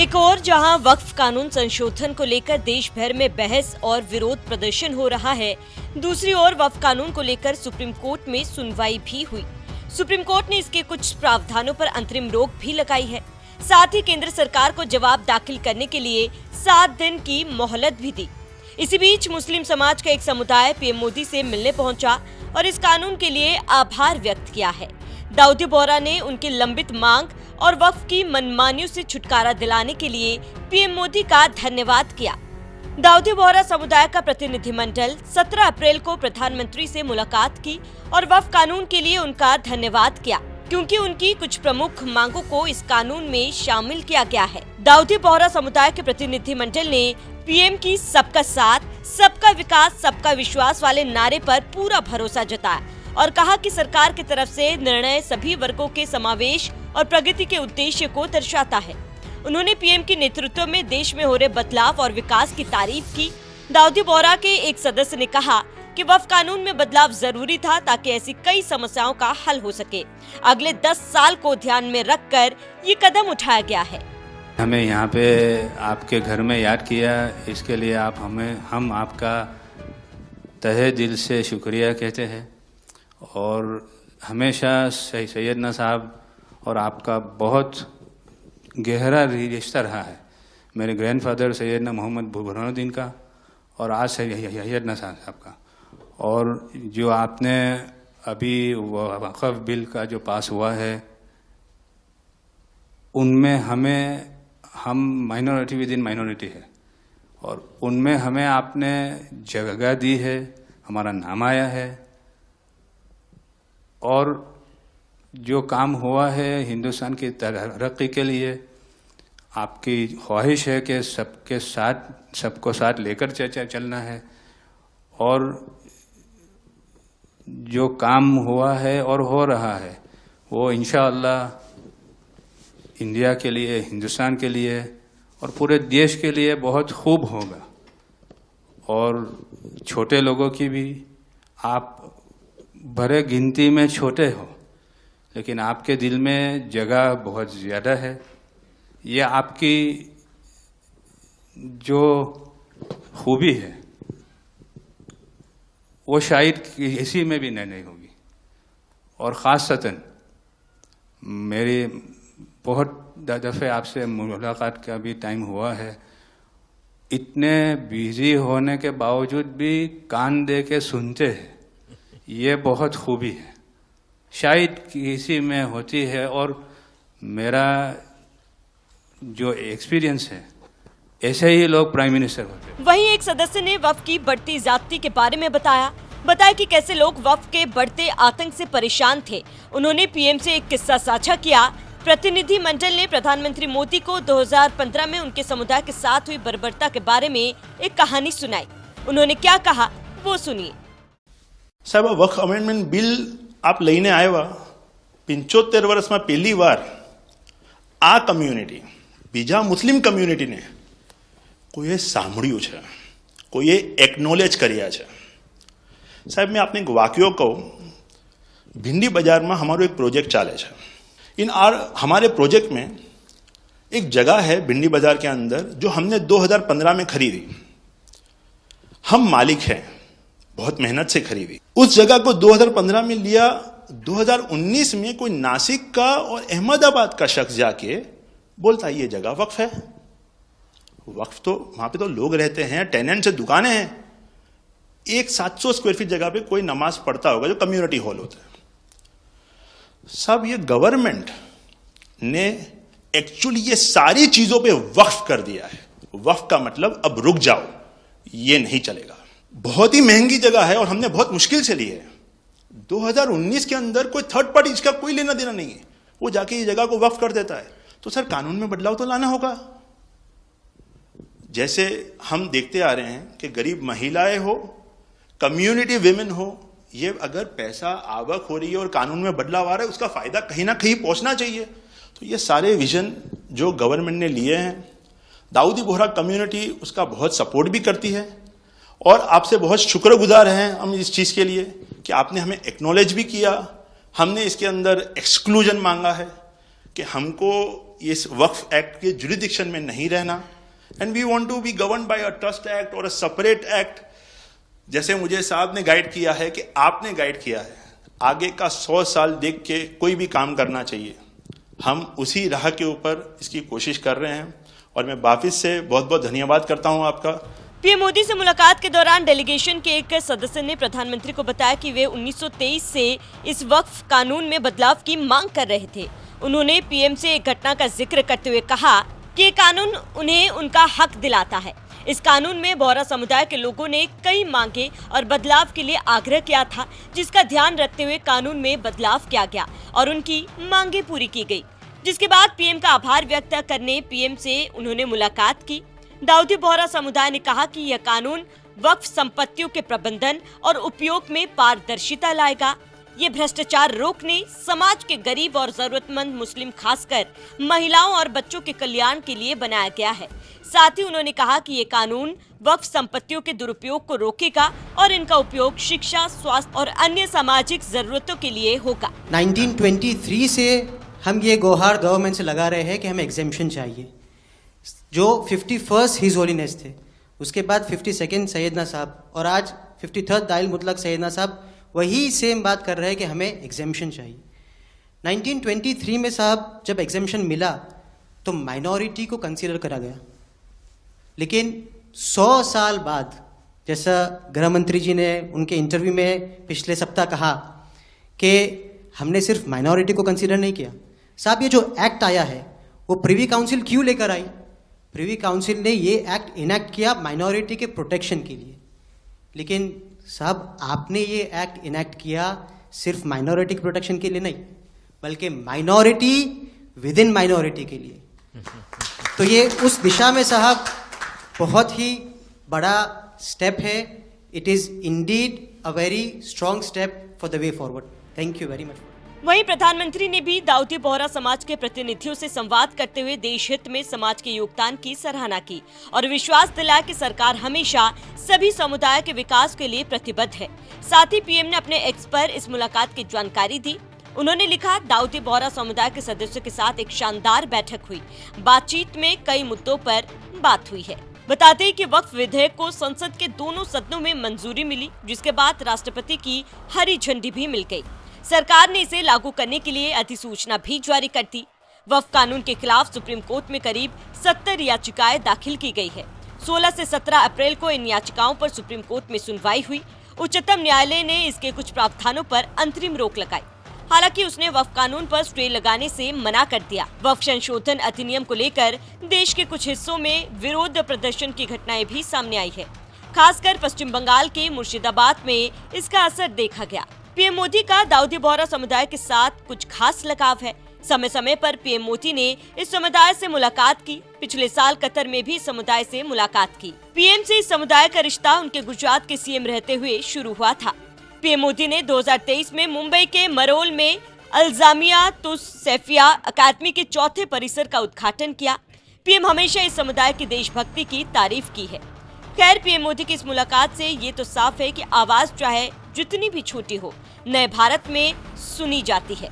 एक और जहां वक्फ कानून संशोधन को लेकर देश भर में बहस और विरोध प्रदर्शन हो रहा है, दूसरी ओर वक्फ कानून को लेकर सुप्रीम कोर्ट में सुनवाई भी हुई। सुप्रीम कोर्ट ने इसके कुछ प्रावधानों पर अंतरिम रोक भी लगाई है। साथ ही केंद्र सरकार को जवाब दाखिल करने के लिए 7 दिन की मोहलत भी दी। इसी बीच मुस्लिम समाज का एक समुदाय पीएम मोदी से मिलने पहुंचा और इस कानून के लिए आभार व्यक्त किया है। दाऊदी बोहरा ने उनकी लंबित मांग और वक्फ की मनमानियों से छुटकारा दिलाने के लिए पीएम मोदी का धन्यवाद किया। दाऊदी बोहरा समुदाय का प्रतिनिधिमंडल 17 अप्रैल को प्रधानमंत्री से मुलाकात की और वक्फ कानून के लिए उनका धन्यवाद किया, क्योंकि उनकी कुछ प्रमुख मांगों को इस कानून में शामिल किया गया है। दाऊदी बोहरा समुदाय के प्रतिनिधिमंडल ने पीएम की सबका साथ, सबका विकास, सबका विश्वास वाले नारे पर पूरा भरोसा जताया और कहा कि सरकार की तरफ से निर्णय सभी वर्गों के समावेश और प्रगति के उद्देश्य को दर्शाता है। उन्होंने पीएम के नेतृत्व में देश में हो रहे बदलाव और विकास की तारीफ की। दाऊदी बोहरा के एक सदस्य ने कहा कि वक्फ कानून में बदलाव जरूरी था ताकि ऐसी कई समस्याओं का हल हो सके। अगले 10 साल को ध्यान में रखकर ये कदम उठाया गया है। हमें यहाँ पे आपके घर में याद किया, इसके लिए हम आपका तहे दिल से शुक्रिया कहते हैं और हमेशा सैयदना साहब और आपका बहुत गहरा रिश्ता रहा है। मेरे ग्रैंडफादर सैयदना मोहम्मद बुरहानुद्दीन का और आज सैयदना साहब का, और जो आपने अभी वक्फ बिल का जो पास हुआ है उनमें हम माइनॉरिटी विद इन माइनॉरिटी है और उनमें हमें आपने जगह दी है, हमारा नाम आया है और जो काम हुआ है हिंदुस्तान की तरक्की के लिए आपकी ख्वाहिश है कि सबको साथ लेकर चलना है और जो काम हुआ है और हो रहा है वो इंशाअल्लाह इंडिया के लिए, हिंदुस्तान के लिए और पूरे देश के लिए बहुत खूब होगा। और छोटे लोगों की भी, आप भरे गिनती में छोटे हो लेकिन आपके दिल में जगह बहुत ज़्यादा है। ये आपकी जो खूबी है वो शायद किसी में भी नहीं होगी। और ख़ासतन मेरी बहुत दफ़े आपसे मुलाकात का भी टाइम हुआ है, इतने बिजी होने के बावजूद भी कान दे के सुनते हैं, ये बहुत खूबी है, शायद किसी में होती है। और मेरा जो एक्सपीरियंस है ऐसे ही लोग प्राइम मिनिस्टर होते हैं। वहीं एक सदस्य ने वक्फ की बढ़ती ज्यादती के बारे में बताया कि कैसे लोग वक्फ के बढ़ते आतंक से परेशान थे। उन्होंने पीएम से एक किस्सा साझा किया। प्रतिनिधि मंडल ने प्रधानमंत्री मोदी को 2015 में उनके समुदाय के साथ हुई बर्बरता के बारे में एक कहानी सुनाई। उन्होंने क्या कहा वो सुनिए। साहब, वक्फ अमेंडमेंट बिल आप લઈને આવ્યા 75 વર્ષમાં પહેલી વાર આ કમ્યુનિટી બીજા મુસ્લિમ કમ્યુનિટીને કોઈએ સાંભળ્યું છે, કોઈએ એકનોલેજ કર્યા છે। સાહેબ, मैं आपने एक वाक्य कहूँ, भिंडी बाजार में हमारो एक प्रोजेक्ट चाले है। हमारे प्रोजेक्ट में एक जगह है भिंडी बाजार के अंदर जो हमने 2015 में खरीदी। हम मालिक हैं, बहुत मेहनत से खरीदी। उस जगह को 2015 में लिया, 2019 में कोई नासिक का और अहमदाबाद का शख्स जाके बोलता ये जगह वक्फ है। वक्फ तो वहां पे तो लोग रहते हैं, टेनेंट्स से दुकानें हैं। एक 700 स्क्वायर फीट जगह पे कोई नमाज पढ़ता होगा जो कम्युनिटी हॉल होता है। सब ये गवर्नमेंट ने एक्चुअली ये सारी चीजों पे वक्फ कर दिया है। वक्फ का मतलब अब रुक जाओ, ये नहीं चलेगा। बहुत ही महंगी जगह है और हमने बहुत मुश्किल से ली है। 2019 के अंदर कोई थर्ड पार्टी, इसका कोई लेना देना नहीं है, वो जाके ये जगह को वक्फ कर देता है। तो सर, कानून में बदलाव तो लाना होगा। जैसे हम देखते आ रहे हैं कि गरीब महिलाएं हो, कम्युनिटी विमेन हो, ये अगर पैसा आवक हो रही है और कानून में बदलाव आ रहा है, उसका फायदा कहीं ना कहीं पहुंचना चाहिए। तो ये सारे विजन जो गवर्नमेंट ने लिए हैं, दाऊदी बोहरा कम्युनिटी उसका बहुत सपोर्ट भी करती है और आपसे बहुत शुक्रगुजार हैं हम इस चीज़ के लिए कि आपने हमें एक्नॉलेज भी किया। हमने इसके अंदर एक्सक्लूजन मांगा है कि हमको इस वक्फ एक्ट के जुरिडिक्शन में नहीं रहना, and we want to be govern by a trust act और अ सेपरेट एक्ट। जैसे मुझे साहब ने गाइड किया है कि आपने गाइड किया है, आगे का 100 साल देख के कोई भी काम करना चाहिए। हम उसी राह के ऊपर इसकी कोशिश कर रहे हैं और मैं वापिस से बहुत बहुत धन्यवाद करता हूं आपका। पीएम मोदी से मुलाकात के दौरान डेलीगेशन के एक सदस्य ने प्रधानमंत्री को बताया कि वे 1923 से इस वक्फ कानून में बदलाव की मांग कर रहे थे। उन्होंने पीएम से एक घटना का जिक्र करते हुए कहा कि ये कानून उन्हें उनका हक दिलाता है। इस कानून में बोहरा समुदाय के लोगों ने कई मांगे और बदलाव के लिए आग्रह किया था, जिसका ध्यान रखते हुए कानून में बदलाव किया गया और उनकी मांगे पूरी की गई। जिसके बाद पीएम का आभार व्यक्त करने पीएम से उन्होंने मुलाकात की। दाऊदी बोहरा समुदाय ने कहा कि यह कानून वक्फ संपत्तियों के प्रबंधन और उपयोग में पारदर्शिता लाएगा। ये भ्रष्टाचार रोकने, समाज के गरीब और जरूरतमंद मुस्लिम खासकर महिलाओं और बच्चों के कल्याण के लिए बनाया गया है। साथ ही उन्होंने कहा कि ये कानून वक्फ संपत्तियों के दुरुपयोग को रोकेगा और इनका उपयोग शिक्षा, स्वास्थ्य और अन्य सामाजिक जरूरतों के लिए होगा। 1923 से हम ये गुहार गवर्नमेंट से लगा रहे हैं कि हमें एग्जेम्पशन चाहिए। जो 51st हिज होलीनेस थे, उसके बाद 52nd सैयदना साहब और आज 53rd दाइल मुतलक सैयदना साहब वही सेम बात कर रहे हैं कि हमें एग्जेम्पशन चाहिए। 1923 में साहब जब एग्जेम्पशन मिला तो माइनॉरिटी को कंसीडर करा गया, लेकिन 100 साल बाद, जैसा गृह मंत्री जी ने उनके इंटरव्यू में पिछले सप्ताह कहा कि हमने सिर्फ माइनॉरिटी को कंसीडर नहीं किया। साहब ये जो एक्ट आया है वो प्रिवी काउंसिल क्यों लेकर आई? प्रिवी काउंसिल ने ये एक्ट इनैक्ट किया माइनॉरिटी के प्रोटेक्शन के लिए, लेकिन साहब आपने ये एक्ट इनैक्ट किया सिर्फ माइनॉरिटी के प्रोटेक्शन के लिए नहीं, बल्कि माइनॉरिटी विद इन माइनॉरिटी के लिए। तो ये उस दिशा में साहब बहुत ही बड़ा स्टेप है। It is indeed a very strong step for the way forward. Thank you very much. वहीं प्रधानमंत्री ने भी दाऊदी बोहरा समाज के प्रतिनिधियों से संवाद करते हुए देश हित में समाज के योगदान की सराहना की और विश्वास दिलाया कि सरकार हमेशा सभी समुदाय के विकास के लिए प्रतिबद्ध है। साथ ही पीएम ने अपने एक्स पर इस मुलाकात की जानकारी दी। उन्होंने लिखा, दाऊदी बोहरा समुदाय के सदस्यों के साथ एक शानदार बैठक हुई। बातचीत में कई मुद्दों पर बात हुई है। बताते हैं कि वक्फ विधेयक को संसद के दोनों सदनों में मंजूरी मिली, जिसके बाद राष्ट्रपति की हरी झंडी भी मिल गई। सरकार ने इसे लागू करने के लिए अधिसूचना भी जारी कर दी। वक्फ कानून के खिलाफ सुप्रीम कोर्ट में करीब 70 याचिकाएं दाखिल की गई है। 16 से 17 अप्रैल को इन याचिकाओं पर सुप्रीम कोर्ट में सुनवाई हुई। उच्चतम न्यायालय ने इसके कुछ प्रावधानों पर अंतरिम रोक लगाई। हालांकि उसने वक्फ कानून पर स्टे लगाने से मना कर दिया। वक्फ संशोधन अधिनियम को लेकर देश के कुछ हिस्सों में विरोध प्रदर्शन की घटनाएं भी सामने आई है। खासकर पश्चिम बंगाल के मुर्शिदाबाद में इसका असर देखा गया। पीएम मोदी का दाऊदी बोहरा समुदाय के साथ कुछ खास लगाव है। समय समय पर पीएम मोदी ने इस समुदाय से मुलाकात की। पिछले साल कतर में भी इस समुदाय से मुलाकात की। पीएम से इस समुदाय का रिश्ता उनके गुजरात के सीएम रहते हुए शुरू हुआ था। पीएम मोदी ने 2023 में मुंबई के मरोल में अल्जामिया तुस सैफिया अकादमी के चौथे परिसर का उद्घाटन किया। पीएम हमेशा इस समुदाय की देशभक्ति की तारीफ की है। खैर, पीएम मोदी की इस मुलाकात से ये तो साफ है कि आवाज चाहे जितनी भी छोटी हो, नए भारत में सुनी जाती है।